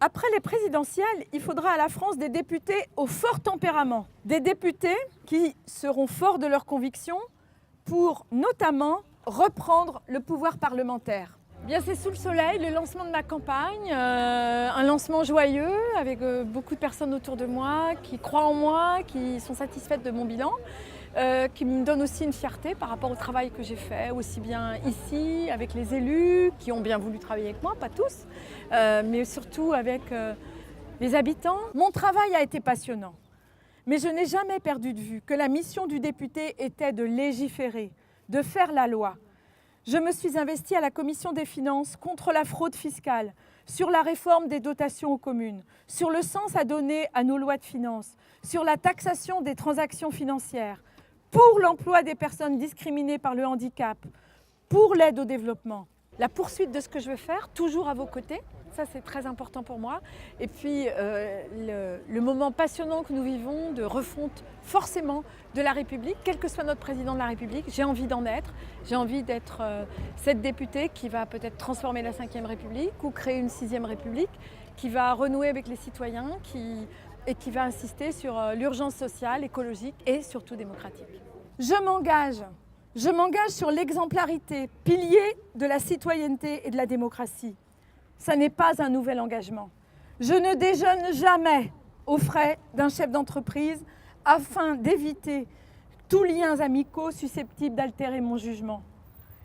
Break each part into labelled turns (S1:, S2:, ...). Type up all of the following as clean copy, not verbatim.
S1: Après les présidentielles, il faudra à la France des députés au fort tempérament. Des députés qui seront forts de leurs convictions pour notamment reprendre le pouvoir parlementaire. Bien, c'est sous le soleil, le lancement de ma campagne, un lancement joyeux avec beaucoup de personnes autour de moi qui croient en moi, qui sont satisfaites de mon bilan, qui me donne aussi une fierté par rapport au travail que j'ai fait, aussi bien ici avec les élus qui ont bien voulu travailler avec moi, pas tous, mais surtout avec les habitants. Mon travail a été passionnant, mais je n'ai jamais perdu de vue que la mission du député était de légiférer, de faire la loi. Je me suis investie à la Commission des finances contre la fraude fiscale, sur la réforme des dotations aux communes, sur le sens à donner à nos lois de finances, sur la taxation des transactions financières, pour l'emploi des personnes discriminées par le handicap, pour l'aide au développement. La poursuite de ce que je veux faire, toujours à vos côtés, ça c'est très important pour moi. Et puis le moment passionnant que nous vivons de refonte forcément de la République, quel que soit notre président de la République, j'ai envie d'en être. J'ai envie d'être cette députée qui va peut-être transformer la Ve République ou créer une Sixième République, qui va renouer avec les citoyens et qui va insister sur l'urgence sociale, écologique et surtout démocratique. Je m'engage sur l'exemplarité, pilier de la citoyenneté et de la démocratie. Ça n'est pas un nouvel engagement. Je ne déjeune jamais aux frais d'un chef d'entreprise afin d'éviter tous liens amicaux susceptibles d'altérer mon jugement.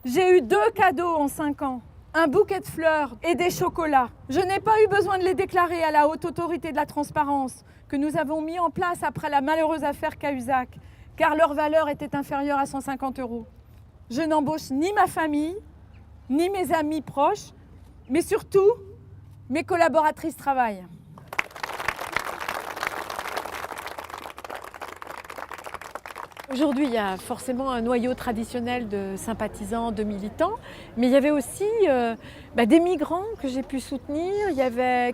S1: J'ai eu 2 cadeaux en 5 ans, un bouquet de fleurs et des chocolats. Je n'ai pas eu besoin de les déclarer à la Haute Autorité de la Transparence que nous avons mis en place après la malheureuse affaire Cahuzac, car leur valeur était inférieure à 150 €. Je n'embauche ni ma famille, ni mes amis proches, mais surtout, mes collaboratrices travaillent. Aujourd'hui, il y a forcément un noyau traditionnel de sympathisants, de militants, mais il y avait aussi des migrants que j'ai pu soutenir,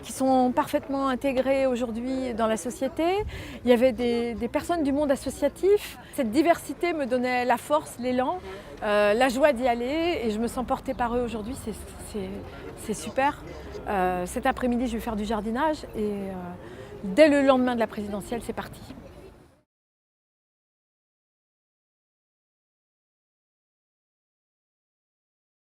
S1: qui sont parfaitement intégrés aujourd'hui dans la société. Il y avait des personnes du monde associatif. Cette diversité me donnait la force, l'élan, la joie d'y aller et je me sens portée par eux aujourd'hui, c'est super. Cet après-midi, je vais faire du jardinage et dès le lendemain de la présidentielle, c'est parti.